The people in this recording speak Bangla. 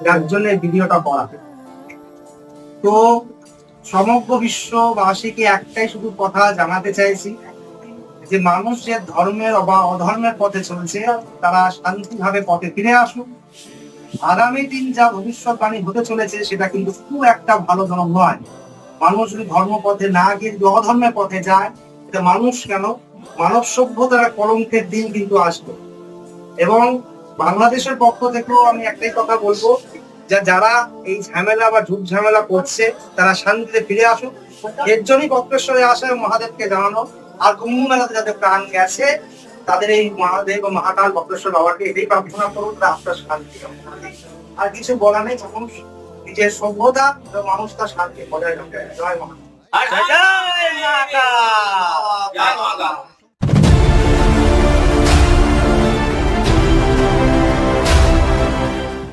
যার জন্য এই ভিডিওটা করা। তো সমগ্র বিশ্ববাসীকে একটাই শুধু কথা জানাতে চাইছি যে মানুষ যে ধর্মের বা অধর্মের পথে চলছে তারা শান্তিভাবে পথে ফিরে আসুক। আগামী দিন যা ভবিষ্যৎবাণী হতে চলেছে সেটা কিন্তু খুব একটা ভালো জনক নয়। মানুষ যদি ধর্ম পথে না গিয়ে যদি অধর্মের পথে যায়, এটা মানুষ কেন, মানব সভ্যতার কলঙ্কের দিন কিন্তু আসবে। এবং বাংলাদেশের পক্ষ থেকেও আমি একটাই কথা বলবো, যারা এই ঝামেলা বা ঝুট ঝামেলা করছে তারা শান্তিতে ফিরে আসুক। এর জন্যই বক্রেশ্বরে আসা মহাদেবকে জানানো। আর কুম্ভ মেলাতে যাদের প্রাণ গেছে তাদের এই মহাদেব ও মহাকাল বক্রেশ্বর বাবাকে এটাই প্রার্থনা করুন, আপনার শান্তি। আর কিছু বলা নেই, মানুষ নিজের সভ্যতা এবং মানুষ তার শান্তি বজায় রাখে। জয় মহাকাল। জয় মহাকাল।